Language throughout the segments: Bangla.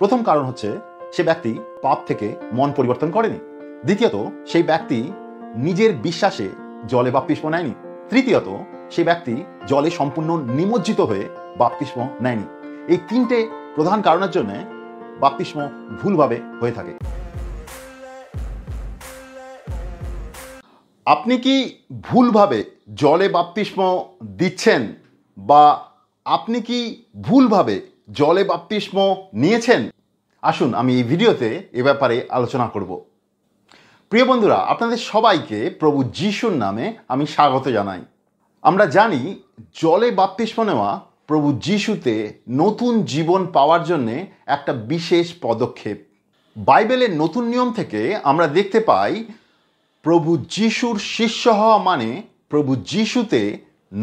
প্রথম কারণ হচ্ছে সে ব্যক্তি পাপ থেকে মন পরিবর্তন করেনি। দ্বিতীয়ত, সেই ব্যক্তি নিজের বিশ্বাসে জলে বাপ্তিস্ম নেয়নি। তৃতীয়ত, সেই ব্যক্তি জলে সম্পূর্ণ নিমজ্জিত হয়ে বাপ্তিস্ম নেয়নি। এই তিনটে প্রধান কারণের জন্য বাপ্তিস্ম ভুলভাবে হয়ে থাকে। আপনি কি ভুলভাবে জলে বাপ্তিস্ম দিচ্ছেন বা আপনি কি ভুলভাবে জলে বাপ্তিস্ম নিয়েছেন? আসুন আমি এই ভিডিওতে এ ব্যাপারে আলোচনা করব। প্রিয় বন্ধুরা, আপনাদের সবাইকে প্রভু যিশুর নামে আমি স্বাগত জানাই। আমরা জানি জলে বাপ্তিস্ম নেওয়া প্রভু যিশুতে নতুন জীবন পাওয়ার জন্য একটা বিশেষ পদক্ষেপ। বাইবেলের নতুন নিয়ম থেকে আমরা দেখতে পাই প্রভু যিশুর শিষ্য হওয়া মানে প্রভু যিশুতে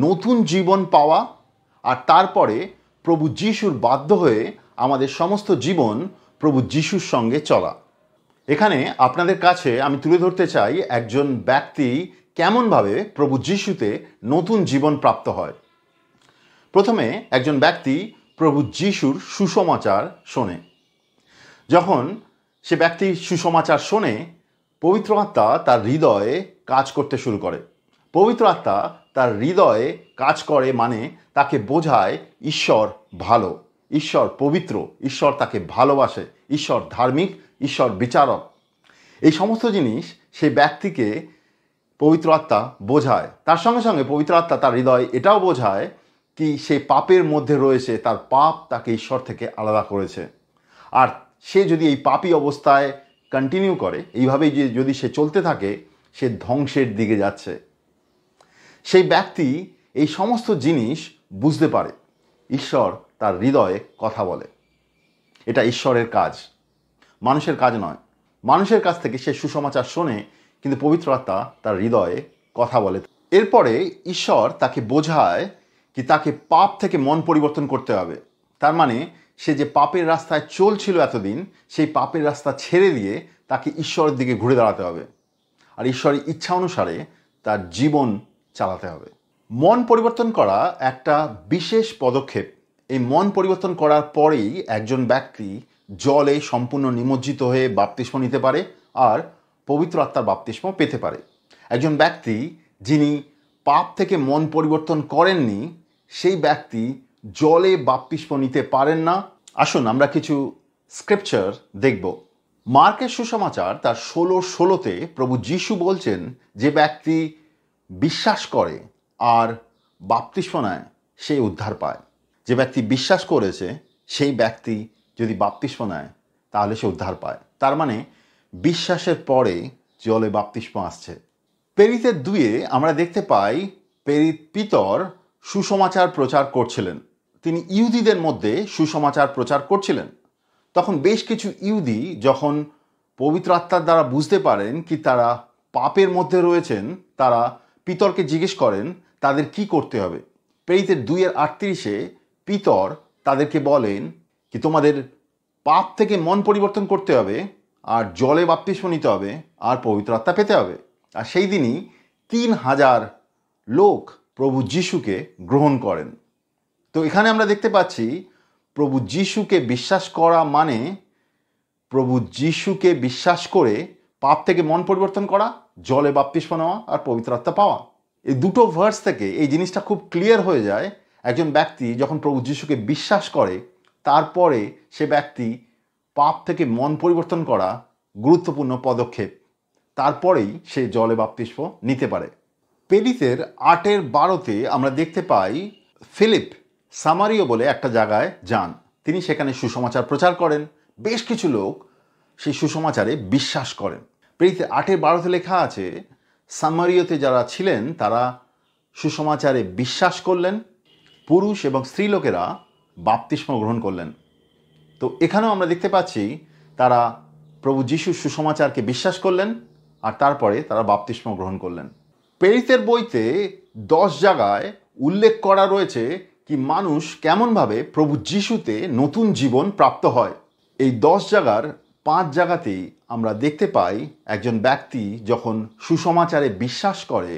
নতুন জীবন পাওয়া, আর তারপরে প্রভু যিশুর বাধ্য হয়ে আমাদের সমস্ত জীবন প্রভু যিশুর সঙ্গে চলা। এখানে আপনাদের কাছে আমি তুলে ধরতে চাই একজন ব্যক্তি কেমনভাবে প্রভু যিশুতে নতুন জীবন প্রাপ্ত হয়। প্রথমে একজন ব্যক্তি প্রভু যিশুর সুসমাচার শোনে। যখন সে ব্যক্তি সুসমাচার শোনে, পবিত্র আত্মা তার হৃদয়ে কাজ করতে শুরু করে। পবিত্র আত্মা তার হৃদয়ে কাজ করে মানে তাকে বোঝায় ঈশ্বর ভালো, ঈশ্বর পবিত্র, ঈশ্বর তাকে ভালোবাসে, ঈশ্বর ধার্মিক, ঈশ্বর বিচারক। এই সমস্ত জিনিস সেই ব্যক্তিকে পবিত্র আত্মা বোঝায়। তার সঙ্গে সঙ্গে পবিত্র আত্মা তার হৃদয় এটাও বোঝায় কি সে পাপের মধ্যে রয়েছে, তার পাপ তাকে ঈশ্বর থেকে আলাদা করেছে। আর সে যদি এই পাপী অবস্থায় কন্টিনিউ করে, এইভাবেই যদি সে চলতে থাকে, সে ধ্বংসের দিকে যাচ্ছে। সেই ব্যক্তি এই সমস্ত জিনিস বুঝতে পারে। ঈশ্বর তার হৃদয়ে কথা বলে। এটা ঈশ্বরের কাজ, মানুষের কাজ নয়। মানুষের কাছ থেকে সে সুসমাচার শোনে, কিন্তু পবিত্র আত্মা তার হৃদয়ে কথা বলে। এরপরে ঈশ্বর তাকে বোঝায় কি তাকে পাপ থেকে মন পরিবর্তন করতে হবে। তার মানে সে যে পাপের রাস্তায় চলছিল এতদিন, সেই পাপের রাস্তা ছেড়ে দিয়ে তাকে ঈশ্বরের দিকে ঘুরে দাঁড়াতে হবে, আর ঈশ্বরের ইচ্ছা অনুসারে তার জীবন চালাতে হবে। মন পরিবর্তন করা একটা বিশেষ পদক্ষেপ। এই মন পরিবর্তন করার পরেই একজন ব্যক্তি জলে সম্পূর্ণ নিমজ্জিত হয়ে বাপ্তিস্ম নিতে পারে আর পবিত্র আত্মার বাপ্তিস্ম পেতে পারে। একজন ব্যক্তি যিনি পাপ থেকে মন পরিবর্তন করেননি, সেই ব্যক্তি জলে বাপ্তিস্ম নিতে পারেন না। আসুন আমরা কিছু স্ক্রিপচার দেখব। মার্কের সুসমাচার তার 16:16-তে প্রভু যিশু বলছেন, যে ব্যক্তি বিশ্বাস করে আর বাপ্তিস্ম নেয় সে উদ্ধার পায়। যে ব্যক্তি বিশ্বাস করেছে সেই ব্যক্তি যদি বাপ্তিস্ম নেয় তাহলে সে উদ্ধার পায়। তার মানে বিশ্বাসের পরে জলে বাপ্তিস্ম আসছে। প্রেরিতের 2-এ আমরা দেখতে পাই প্রেরিত পিতর সুসমাচার প্রচার করছিলেন। তিনি ইহুদিদের মধ্যে সুসমাচার প্রচার করছিলেন। তখন বেশ কিছু ইহুদি যখন পবিত্র আত্মার দ্বারা বুঝতে পারেন কি তারা পাপের মধ্যে রয়েছেন, তারা পিতরকে জিজ্ঞেস করেন তাদের কি করতে হবে। প্রেরিতের 2:38-এ পিতর তাদেরকে বলেন কি তোমাদের পাপ থেকে মন পরিবর্তন করতে হবে, আর জলে বাপ্তিস্ম নিতে হবে, আর পবিত্র আত্মা পেতে হবে। আর সেই দিনই 3000 লোক প্রভু যিশুকে গ্রহণ করেন। তো এখানে আমরা দেখতে পাচ্ছি প্রভু যিশুকে বিশ্বাস করা মানে প্রভু যিশুকে বিশ্বাস করে পাপ থেকে মন পরিবর্তন করা, জলে বাপ্তিস্ম নেওয়া আর পবিত্র আত্মা পাওয়া। এই দুটো ভার্স থেকে এই জিনিসটা খুব ক্লিয়ার হয়ে যায়। একজন ব্যক্তি যখন প্রভু যিশুকে বিশ্বাস করে, তারপরে সে ব্যক্তি পাপ থেকে মন পরিবর্তন করা গুরুত্বপূর্ণ পদক্ষেপ, তারপরেই সে জলে বাপ্তিস্ম নিতে পারে। প্রেরিতের 8:12-তে আমরা দেখতে পাই ফিলিপ সামারিয়া বলে একটা জায়গায় যান। তিনি সেখানে সুসমাচার প্রচার করেন। বেশ কিছু লোক সেই সুসমাচারে বিশ্বাস করেন। প্রেরিতের 8:12-তে লেখা আছে, সামারিয়াতে যারা ছিলেন তারা সুসমাচারে বিশ্বাস করলেন, পুরুষ এবং স্ত্রী লোকেরা বাপ্তিস্ম গ্রহণ করলেন। তো এখানেও আমরা দেখতে পাচ্ছি তারা প্রভু যিশুর সুসমাচারকে বিশ্বাস করলেন আর তারপরে তারা বাপ্তিস্ম গ্রহণ করলেন। প্রেরিতের বইতে 10 জায়গায় উল্লেখ করা রয়েছে কি মানুষ কেমনভাবে প্রভু যিশুতে নতুন জীবন প্রাপ্ত হয়। এই 10 জায়গার 5 জায়গাতেই আমরা দেখতে পাই একজন ব্যক্তি যখন সুসমাচারে বিশ্বাস করে,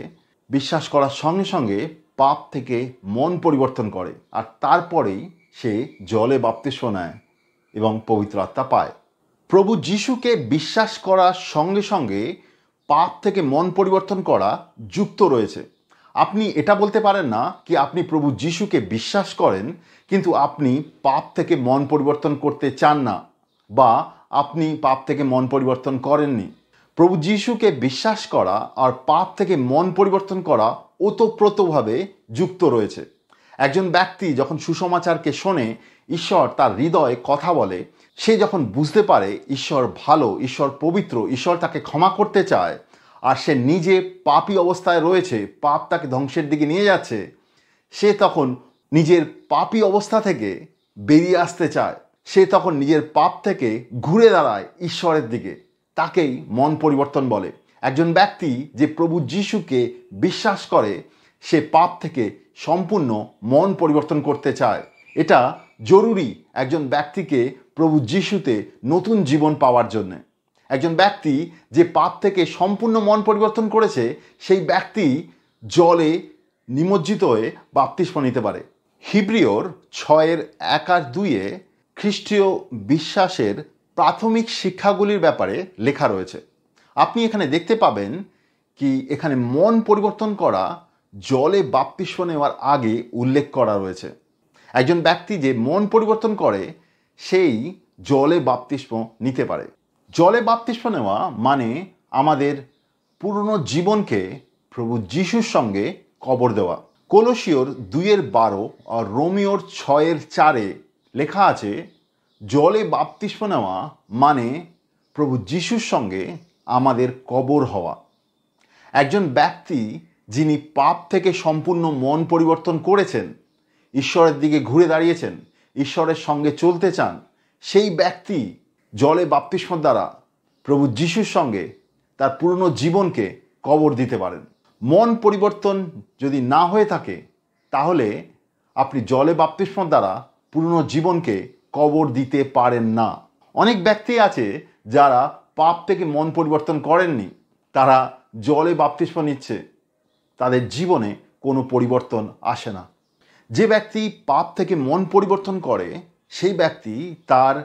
বিশ্বাস করার সঙ্গে সঙ্গে পাপ থেকে মন পরিবর্তন করে আর তারপরেই সে জলে বাপ্তিস্ম নেয়। এবং পবিত্র আত্মা পায়। প্রভু যিশুকে বিশ্বাস করার সঙ্গে সঙ্গে পাপ থেকে মন পরিবর্তন করা যুক্ত রয়েছে। আপনি এটা বলতে পারেন না কি আপনি প্রভু যিশুকে বিশ্বাস করেন কিন্তু আপনি পাপ থেকে মন পরিবর্তন করতে চান না, বা আপনি পাপ থেকে মন পরিবর্তন করেননি। প্রভু যিশুকে বিশ্বাস করা আর পাপ থেকে মন পরিবর্তন করা ওতপ্রোতভাবে যুক্ত রয়েছে। একজন ব্যক্তি যখন সুসমাচারকে শোনে, ঈশ্বর তার হৃদয়ে কথা বলে, সে যখন বুঝতে পারে ঈশ্বর ভালো, ঈশ্বর পবিত্র, ঈশ্বর তাকে ক্ষমা করতে চায়, আর সে নিজে পাপী অবস্থায় রয়েছে, পাপ তাকে ধ্বংসের দিকে নিয়ে যাচ্ছে, সে তখন নিজের পাপী অবস্থা থেকে বেরিয়ে আসতে চায়। সে তখন নিজের পাপ থেকে ঘুরে দাঁড়ায় ঈশ্বরের দিকে। তাকেই মন পরিবর্তন বলে। একজন ব্যক্তি যে প্রভু যিশুকে বিশ্বাস করে, সে পাপ থেকে সম্পূর্ণ মন পরিবর্তন করতে চায়। এটা জরুরি একজন ব্যক্তিকে প্রভু যিশুতে নতুন জীবন পাওয়ার জন্যে। একজন ব্যক্তি যে পাপ থেকে সম্পূর্ণ মন পরিবর্তন করেছে, সেই ব্যক্তি জলে নিমজ্জিত হয়ে বাপ্তিস্ম নিতে পারে। হিব্রিয়র 6:1-2 খ্রিস্টীয় বিশ্বাসের প্রাথমিক শিক্ষাগুলির ব্যাপারে লেখা রয়েছে। আপনি এখানে দেখতে পাবেন কি এখানে মন পরিবর্তন করা জলে বাপ্তিস্ম নেওয়ার আগে উল্লেখ করা রয়েছে। একজন ব্যক্তি যে মন পরিবর্তন করে সেই জলে বাপ্তিস্ম নিতে পারে। জলে বাপ্তিস্ম নেওয়া মানে আমাদের পুরনো জীবনকে প্রভু যিশুর সঙ্গে কবর দেওয়া। কলোসীয়র 2:12 আর রোমিওর 6:4 লেখা আছে, জলে বাপ্তিস্ম নেওয়া মানে প্রভু যিশুর সঙ্গে আমাদের কবর হওয়া। একজন ব্যক্তি যিনি পাপ থেকে সম্পূর্ণ মন পরিবর্তন করেছেন, ঈশ্বরের দিকে ঘুরে দাঁড়িয়েছেন, ঈশ্বরের সঙ্গে চলতে চান, সেই ব্যক্তি জলে বাপ্তিস্ম দ্বারা প্রভু যিশুর সঙ্গে তার পুরনো জীবনকে কবর দিতে পারেন। মন পরিবর্তন যদি না হয়ে থাকে, তাহলে আপনি জলে বাপ্তিস্ম দ্বারা পুরনো জীবনকে কবর দিতে পারেন না। অনেক ব্যক্তি আছে যারা পাপ থেকে মন পরিবর্তন করেননি, তারা জলে বাপ্তিস্ম নিচ্ছে, তাদের জীবনে কোনো পরিবর্তন আসে না। যে ব্যক্তি পাপ থেকে মন পরিবর্তন করে, সেই ব্যক্তি তার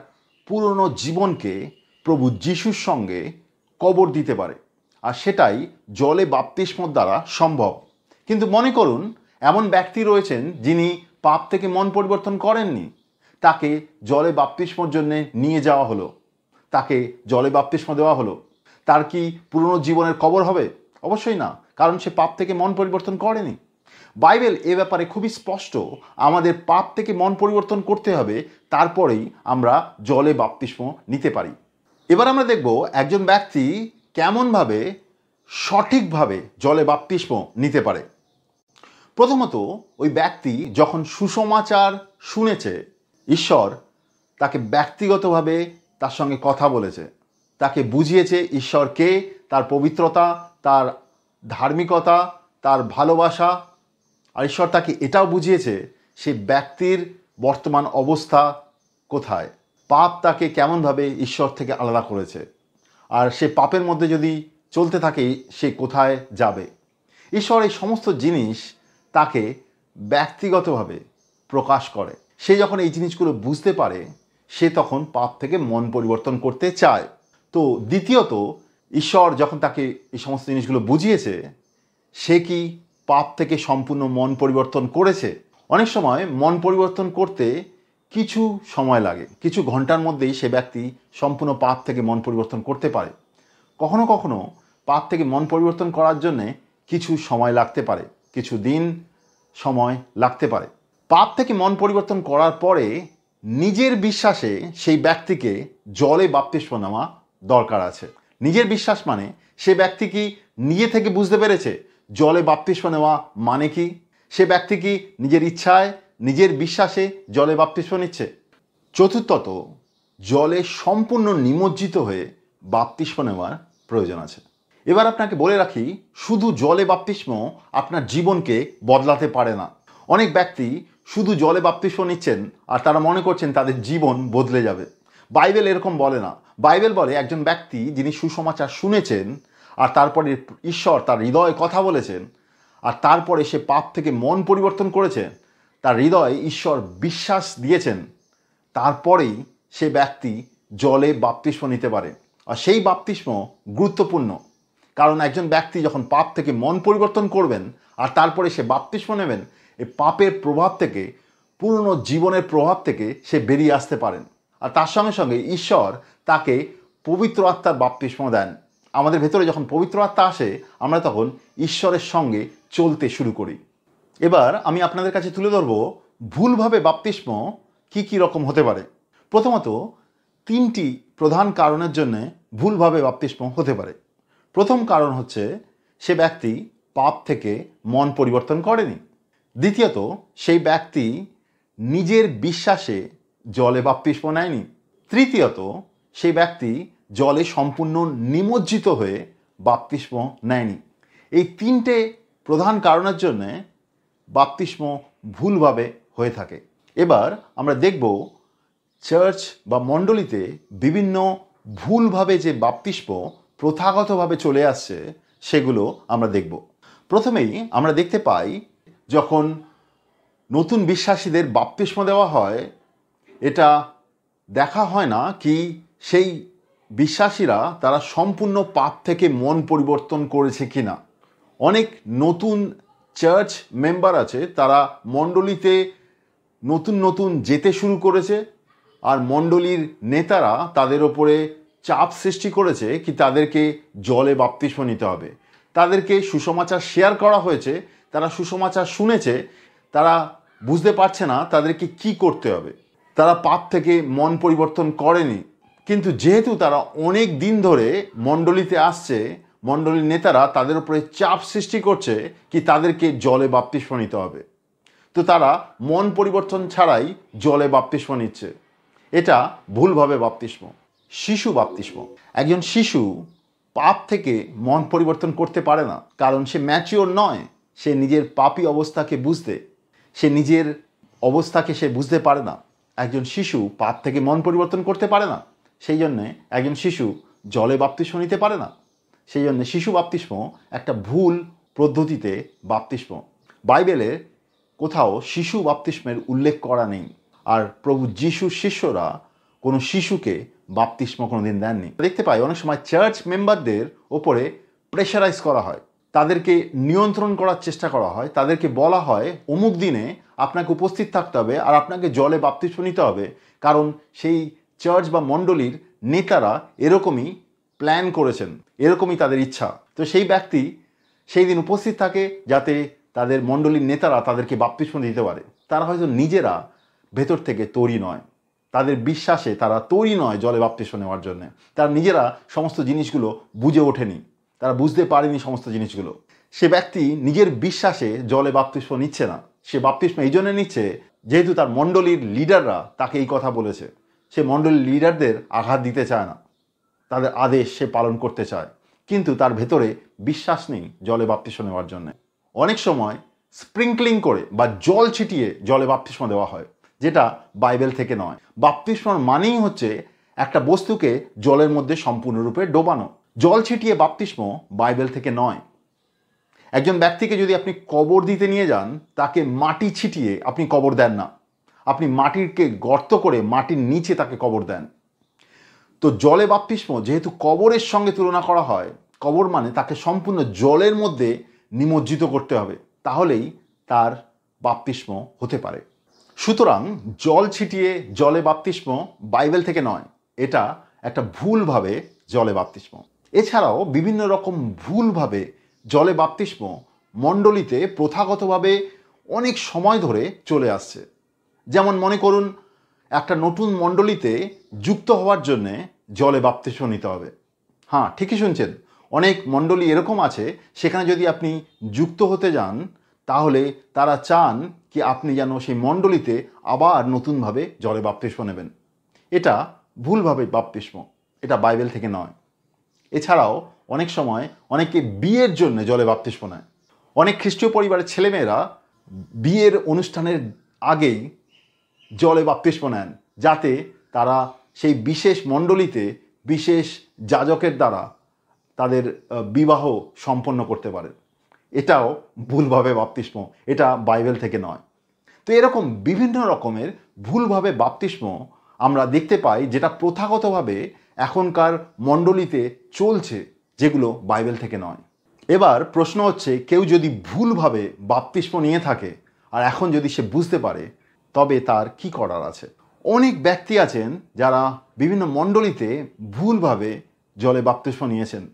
পুরনো জীবনকে প্রভু যিশুর সঙ্গে কবর দিতে পারে, আর সেটাই জলে বাপ্তিস্ম দ্বারা সম্ভব। কিন্তু মনে করুন এমন ব্যক্তি রয়েছেন যিনি পাপ থেকে মন পরিবর্তন করেননি, তাকে জলে বাপ্তিস্মর জন্য নিয়ে যাওয়া হলো, তাকে জলে বাপ্তিস্ম দেওয়া হলো, তার কি পুরনো জীবনের কবর হবে? অবশ্যই না, কারণ সে পাপ থেকে মন পরিবর্তন করেনি। বাইবেল এ ব্যাপারে খুবই স্পষ্ট, আমাদের পাপ থেকে মন পরিবর্তন করতে হবে, তারপরেই আমরা জলে বাপ্তিস্ম নিতে পারি। এবার আমরা দেখব একজন ব্যক্তি কেমনভাবে সঠিকভাবে জলে বাপ্তিস্ম নিতে পারে। প্রথমত, ওই ব্যক্তি যখন সুসমাচার শুনেছে, ঈশ্বর তাকে ব্যক্তিগতভাবে তার সঙ্গে কথা বলেছে, তাকে বুঝিয়েছে ঈশ্বর কে, তার পবিত্রতা, তার ধার্মিকতা, তার ভালোবাসা, আর ঈশ্বর তাকে এটাও বুঝিয়েছে সে ব্যক্তির বর্তমান অবস্থা কোথায়, পাপ তাকে কেমনভাবে ঈশ্বর থেকে আলাদা করেছে, আর সে পাপের মধ্যে যদি চলতে থাকে সে কোথায় যাবে। ঈশ্বর এই সমস্ত জিনিস তাকে ব্যক্তিগতভাবে প্রকাশ করে। সে যখন এই জিনিসগুলো বুঝতে পারে, সে তখন পাপ থেকে মন পরিবর্তন করতে চায়। তো দ্বিতীয়ত, ঈশ্বর যখন তাকে এই সমস্ত জিনিসগুলো বুঝিয়েছে, সে কি পাপ থেকে সম্পূর্ণ মন পরিবর্তন করেছে? অনেক সময় মন পরিবর্তন করতে কিছু সময় লাগে, কিছু ঘন্টার মধ্যেই সে ব্যক্তি সম্পূর্ণ পাপ থেকে মন পরিবর্তন করতে পারে। কখনো কখনো পাপ থেকে মন পরিবর্তন করার জন্যে কিছু সময় লাগতে পারে, কিছু দিন সময় লাগতে পারে। পাপ থেকে মন পরিবর্তন করার পরে নিজের বিশ্বাসে সেই ব্যক্তিকে জলে বাপ্তিস্ম নেওয়া দরকার আছে। নিজের বিশ্বাস মানে সে ব্যক্তি কি নিজে থেকে বুঝতে পেরেছে জলে বাপ্তিস্ম নেওয়া মানে কি? সে ব্যক্তি কি নিজের ইচ্ছায়, নিজের বিশ্বাসে জলে বাপ্তিস্ম নিচ্ছে? চতুর্থত, জলে সম্পূর্ণ নিমজ্জিত হয়ে বাপ্তিস্ম নেওয়ার প্রয়োজন আছে। এবার আপনাকে বলে রাখি, শুধু জলে বাপ্তিস্ম আপনার জীবনকে বদলাতে পারে না। অনেক ব্যক্তি শুধু জলে বাপ্তিস্ম নিচ্ছেন আর তারা মনে করছেন তাদের জীবন বদলে যাবে। বাইবেল এরকম বলে না। বাইবেল বলে একজন ব্যক্তি যিনি সুসমাচার শুনেছেন আর তারপরে ঈশ্বর তার হৃদয়ে কথা বলেছেন, আর তারপরে সে পাপ থেকে মন পরিবর্তন করেছেন, তার হৃদয়ে ঈশ্বর বিশ্বাস দিয়েছেন, তারপরেই সে ব্যক্তি জলে বাপ্তিস্ম নিতে পারে। আর সেই বাপ্তিস্ম গুরুত্বপূর্ণ, কারণ একজন ব্যক্তি যখন পাপ থেকে মন পরিবর্তন করবেন আর তারপরে সে বাপ্তিস্ম নেবেন, এই পাপের প্রভাব থেকে, পুরনো জীবনের প্রভাব থেকে সে বেরিয়ে আসতে পারেন। আর তার সঙ্গে সঙ্গে ঈশ্বর তাকে পবিত্র আত্মার বাপ্তিস্ম দেন। আমাদের ভেতরে যখন পবিত্র আত্মা আসে, আমরা তখন ঈশ্বরের সঙ্গে চলতে শুরু করি। এবার আমি আপনাদের কাছে তুলে ধরব ভুলভাবে বাপ্তিস্ম কি রকম হতে পারে। প্রথমত, 3টি প্রধান কারণের জন্য ভুলভাবে বাপ্তিস্ম হতে পারে। প্রথম কারণ হচ্ছে সে ব্যক্তি পাপ থেকে মন পরিবর্তন করেনি। দ্বিতীয়ত, সেই ব্যক্তি নিজের বিশ্বাসে জলে বাপ্তিস্ম নেয়নি। তৃতীয়ত, সেই ব্যক্তি জলে সম্পূর্ণ নিমজ্জিত হয়ে বাপ্তিস্ম নেয়নি। এই 3টে প্রধান কারণের জন্য বাপ্তিস্ম ভুলভাবে হয়ে থাকে। এবার আমরা দেখব চার্চ বা মণ্ডলীতে বিভিন্ন ভুলভাবে যে বাপ্তিস্ম প্রথাগতভাবে চলে আসছে সেগুলো আমরা দেখব। প্রথমেই আমরা দেখতে পাই, যখন নতুন বিশ্বাসীদের বাপ্তিস্ম দেওয়া হয়, এটা দেখা হয় না কি সেই বিশ্বাসীরা তারা সম্পূর্ণ পাপ থেকে মন পরিবর্তন করেছে কিনা। অনেক নতুন চার্চ মেম্বার আছে, তারা মণ্ডলীতে নতুন যেতে শুরু করেছে, আর মণ্ডলীর নেতারা তাদের ওপরে চাপ সৃষ্টি করেছে কি তাদেরকে জলে বাপ্তিস্ম নিতে হবে। তাদেরকে সুসমাচার শেয়ার করা হয়েছে, তারা সুসমাচার শুনেছে, তারা বুঝতে পারছে না তাদেরকে কি করতে হবে। তারা পাপ থেকে মন পরিবর্তন করেনি, কিন্তু যেহেতু তারা অনেক দিন ধরে মণ্ডলীতে আসছে, মণ্ডলীর নেতারা তাদের উপরে চাপ সৃষ্টি করছে কি তাদেরকে জলে বাপ্তিস্ম নিতে হবে, তো তারা মন পরিবর্তন ছাড়াই জলে বাপ্তিস্ম নিচ্ছে। এটা ভুলভাবে বাপ্তিস্ম। শিশু বাপ্তিস্ম। একজন শিশু পাপ থেকে মন পরিবর্তন করতে পারে না, কারণ সে ম্যাচিওর নয়। সে নিজের পাপী অবস্থাকে নিজের অবস্থাকে সে বুঝতে পারে না। একজন শিশু পাপ থেকে মন পরিবর্তন করতে পারে না, সেই জন্যে একজন শিশু জলে বাপ্তিস্ম নিতে পারে না। সেই জন্য শিশু বাপ্তিস্ম একটা ভুল পদ্ধতিতে বাপ্তিস্ম। বাইবেলে কোথাও শিশু বাপ্তিস্মের উল্লেখ করা নেই, আর প্রভু যিশুর শিষ্যরা কোনো শিশুকে বাপ্তিস্ম কোনোদিন দেননি। দেখতে পাই অনেক সময় চার্চ মেম্বারদের ওপরে প্রেশারাইজ করা হয়, তাদেরকে নিয়ন্ত্রণ করার চেষ্টা করা হয়, তাদেরকে বলা হয় অমুক দিনে আপনাকে উপস্থিত থাকতে হবে আর আপনাকে জলে বাপ্তিস্ম নিতে হবে, কারণ সেই চার্চ বা মণ্ডলীর নেতারা এরকমই প্ল্যান করেছেন, এরকমই তাদের ইচ্ছা। তো সেই ব্যক্তি সেই দিন উপস্থিত থাকে যাতে তাদের মণ্ডলীর নেতারা তাদেরকে বাপ্তিস্ম দিতে পারে। তারা হয়তো নিজেরা ভেতর থেকে তৈরি নয়, তাদের বিশ্বাসে তারা তৈরি নয় জলে বাপ্তিস্ম নেওয়ার জন্য। তারা নিজেরা সমস্ত জিনিসগুলো বুঝে ওঠেনি, তারা বুঝতে পারেনি সমস্ত জিনিসগুলো। সে ব্যক্তি নিজের বিশ্বাসে জলে বাপ্তিস্ম নিচ্ছে না। সে বাপ্তিস্ম এই জন্য নিচ্ছে যেহেতু তার মণ্ডলীর লিডাররা তাকে এই কথা বলেছে। সে মণ্ডলীর লিডারদের আঘাত দিতে চায় না, তাদের আদেশ সে পালন করতে চায়, কিন্তু তার ভেতরে বিশ্বাস নেই জলে বাপ্তিস্ম নেওয়ার জন্য। অনেক সময় স্প্রিঙ্কলিং করে বা জল ছিটিয়ে জলে বাপ্তিস্ম দেওয়া হয়, যেটা বাইবেল থেকে নয়। বাপ্তিস্ম মানেই হচ্ছে একটা বস্তুকে জলের মধ্যে সম্পূর্ণরূপে ডোবানো। জল ছিটিয়ে বাপ্তিস্ম বাইবেল থেকে নয়। একজন ব্যক্তিকে যদি আপনি কবর দিতে নিয়ে যান, তাকে মাটি ছিটিয়ে আপনি কবর দেন না, আপনি মাটিকে গর্ত করে মাটির নিচে তাকে কবর দেন। তো জলে বাপ্তিস্ম যেহেতু কবরের সঙ্গে তুলনা করা হয়, কবর মানে তাকে সম্পূর্ণ জলের মধ্যে নিমজ্জিত করতে হবে, তাহলেই তার বাপ্তিস্ম হতে পারে। সুতরাং জল ছিটিয়ে জলে বাপ্তিস্ম বাইবেল থেকে নয়, এটা একটা ভুলভাবে জলে বাপ্তিস্ম। এছাড়াও বিভিন্ন রকম ভুলভাবে জলে বাপ্তিস্ম মণ্ডলীতে প্রথাগতভাবে অনেক সময় ধরে চলে আসছে। যেমন মনে করুন, একটা নতুন মণ্ডলীতে যুক্ত হওয়ার জন্যে জলে বাপ্তিস্ম নিতে হবে। হ্যাঁ, ঠিকই শুনছেন, অনেক মণ্ডলী এরকম আছে সেখানে যদি আপনি যুক্ত হতে যান, তাহলে তারা চান কি আপনি যেন সেই মণ্ডলীতে আবার নতুনভাবে জলে বাপ্তিস্ম নেবেন। এটা ভুলভাবে বাপ্তিস্ম, এটা বাইবেল থেকে নয়। এছাড়াও অনেক সময় অনেকে বিয়ের জন্য জলে বাপ্তিস্ম নেয়। অনেক খ্রিস্টীয় পরিবারের ছেলেমেয়েরা বিয়ের অনুষ্ঠানের আগেই জলে বাপ্তিস্ম নেন, যাতে তারা সেই বিশেষ মণ্ডলীতে বিশেষ যাজকের দ্বারা তাদের বিবাহ সম্পন্ন করতে পারে। এটাও ভুলভাবে বাপ্তিস্ম, এটা বাইবেল থেকে নয়। তো এরকম বিভিন্ন রকমের ভুলভাবে বাপ্তিস্ম আমরা দেখতে পাই যেটা প্রথাগতভাবে এখনকার মণ্ডলীতে চলছে, যেগুলো বাইবেল থেকে নয়। এবার প্রশ্ন হচ্ছে, কেউ যদি ভুলভাবে বাপ্তিস্ম নিয়ে থাকে আর এখন যদি সে বুঝতে পারে, তবে তার কি করার আছে? অনেক ব্যক্তি আছেন যারা বিভিন্ন মণ্ডলীতে ভুলভাবে জলে বাপ্তিস্ম নিয়েছেন।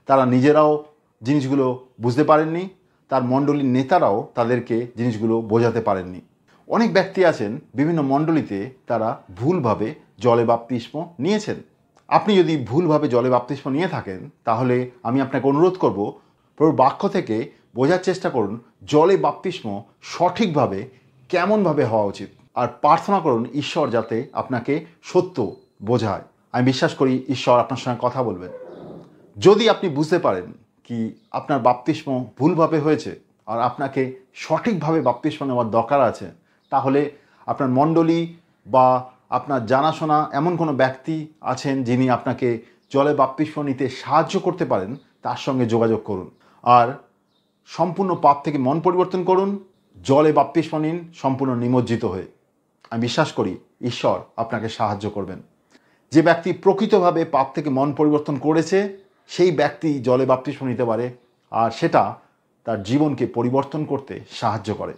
তারা নিজেরাও জিনিসগুলো বুঝতে পারেননি, তার মণ্ডলীর নেতারাও তাদেরকে জিনিসগুলো বোঝাতে পারেননি। অনেক ব্যক্তি আছেন বিভিন্ন মণ্ডলীতে তারা ভুলভাবে জলে বাপ্তিস্ম নিয়েছেন। আপনি যদি ভুলভাবে জলে বাপ্তিস্ম নিয়ে থাকেন, তাহলে আমি আপনাকে অনুরোধ করব, প্রভুর বাক্য থেকে বোঝার চেষ্টা করুন জলে বাপ্তিস্ম সঠিকভাবে কেমনভাবে হওয়া উচিত, আর প্রার্থনা করুন ঈশ্বর যাতে আপনাকে সত্য বোঝায়। আমি বিশ্বাস করি ঈশ্বর আপনার সঙ্গে কথা বলবেন। যদি আপনি বুঝতে পারেন কি আপনার বাপ্তিস্ম ভুলভাবে হয়েছে আর আপনাকে সঠিকভাবে বাপ্তিস্ম নেওয়ার দরকার আছে, তাহলে আপনার মণ্ডলী বা আপনার জানাশোনা এমন কোনো ব্যক্তি আছেন যিনি আপনাকে জলে বাপ্তিস্ম নিতে সাহায্য করতে পারেন, তার সঙ্গে যোগাযোগ করুন। আর সম্পূর্ণ পাপ থেকে মন পরিবর্তন করুন, জলে বাপ্তিস্ম নিন সম্পূর্ণ নিমজ্জিত হয়ে। আমি বিশ্বাস করি ঈশ্বর আপনাকে সাহায্য করবেন। যে ব্যক্তি প্রকৃতভাবে পাপ থেকে মন পরিবর্তন করেছে, সেই ব্যক্তি জলে বাপ্তিস্ম নিতে পারে, আর সেটা তার জীবনকে পরিবর্তন করতে সাহায্য করে।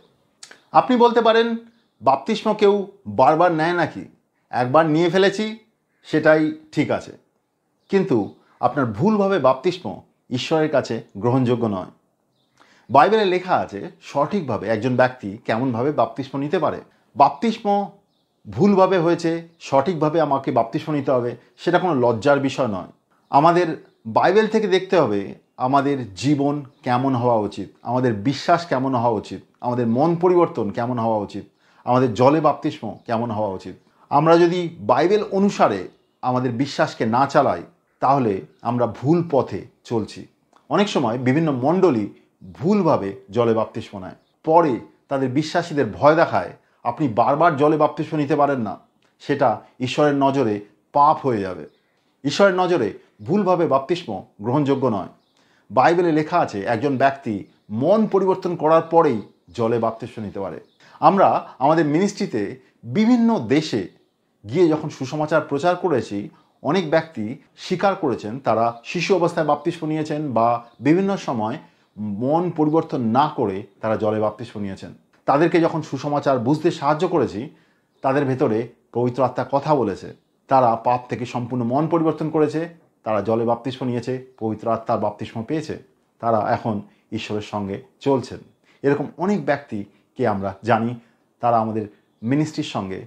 আপনি বলতে পারেন, বাপ্তিস্ম কেউ বারবার নেয় নাকি? একবার নিয়ে ফেলেছি সেটাই ঠিক আছে। কিন্তু আপনার ভুলভাবে বাপ্তিস্ম ঈশ্বরের কাছে গ্রহণযোগ্য নয়। বাইবেলে লেখা আছে সঠিকভাবে একজন ব্যক্তি কেমনভাবে বাপ্তিস্ম নিতে পারে। বাপ্তিস্ম ভুলভাবে হয়েছে, সঠিকভাবে আমাকে বাপ্তিস্ম নিতে হবে, সেটা কোনো লজ্জার বিষয় নয়। আমাদের বাইবেল থেকে দেখতে হবে আমাদের জীবন কেমন হওয়া উচিত, আমাদের বিশ্বাস কেমন হওয়া উচিত, আমাদের মন পরিবর্তন কেমন হওয়া উচিত, আমাদের জলে বাপ্তিস্ম কেমন হওয়া উচিত। আমরা যদি বাইবেল অনুসারে আমাদের বিশ্বাসকে না চালাই, তাহলে আমরা ভুল পথে চলছি। অনেক সময় বিভিন্ন মণ্ডলী ভুলভাবে জলে বাপ্তিস্ম নেয়, পরে তাদের বিশ্বাসীদের ভয় দেখায় আপনি বারবার জলে বাপ্তিস্ম নিতে পারেন না, সেটা ঈশ্বরের নজরে পাপ হয়ে যাবে। ঈশ্বরের নজরে ভুলভাবে বাপ্তিস্ম গ্রহণযোগ্য নয়। বাইবেলে লেখা আছে একজন ব্যক্তি মন পরিবর্তন করার পরেই জলে বাপ্তিস্ম নিতে পারে। আমরা আমাদের মিনিস্ট্রিতে বিভিন্ন দেশে গিয়ে যখন সুসমাচার প্রচার করেছি, অনেক ব্যক্তি স্বীকার করেছেন তারা শিশু অবস্থায় বাপ্তিস্ম নিয়েছেন বা বিভিন্ন সময় মন পরিবর্তন না করে তারা জলে বাপ্তিস্ম নিয়েছেন। তাদেরকে যখন সুসমাচার বুঝতে সাহায্য করেছি, তাদের ভেতরে পবিত্র আত্মা কথা বলেছে, তারা পাপ থেকে সম্পূর্ণ মন পরিবর্তন করেছে, তারা জলে বাপ্তিস্ম নিয়েছে, পবিত্র আত্মার বাপ্তিস্ম পেয়েছে, তারা এখন ঈশ্বরের সঙ্গে চলছেন। এরকম অনেক ব্যক্তিকে আমরা জানি, তারা আমাদের মিনিস্ট্রির সঙ্গে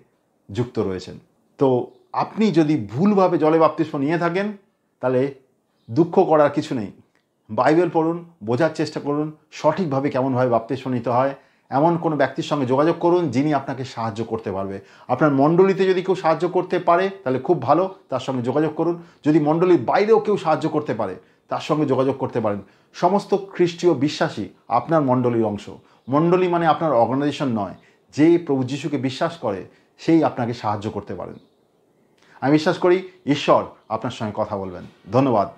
যুক্ত রয়েছেন। তো আপনি যদি ভুলভাবে জলে বাপ্তিস্ম নিয়ে থাকেন, তাহলে দুঃখ করার কিছু নেই। বাইবেল পড়ুন, বোঝার চেষ্টা করুন সঠিকভাবে কেমনভাবে বাপ্তিস্ম নিতে হয়। এমন কোনো ব্যক্তির সঙ্গে যোগাযোগ করুন যিনি আপনাকে সাহায্য করতে পারবে। আপনার মণ্ডলীতে যদি কেউ সাহায্য করতে পারে তাহলে খুব ভালো, তার সঙ্গে যোগাযোগ করুন। যদি মণ্ডলীর বাইরেও কেউ সাহায্য করতে পারে, তার সঙ্গে যোগাযোগ করতে পারেন। সমস্ত খ্রিস্টীয় বিশ্বাসী আপনার মণ্ডলীর অংশ। মণ্ডলী মানে আপনার অর্গানাইজেশন নয়। যে প্রভু যিশুকে বিশ্বাস করে সেই আপনাকে সাহায্য করতে পারেন। আমি বিশ্বাস করি ঈশ্বর আপনার সঙ্গে কথা বলবেন। ধন্যবাদ।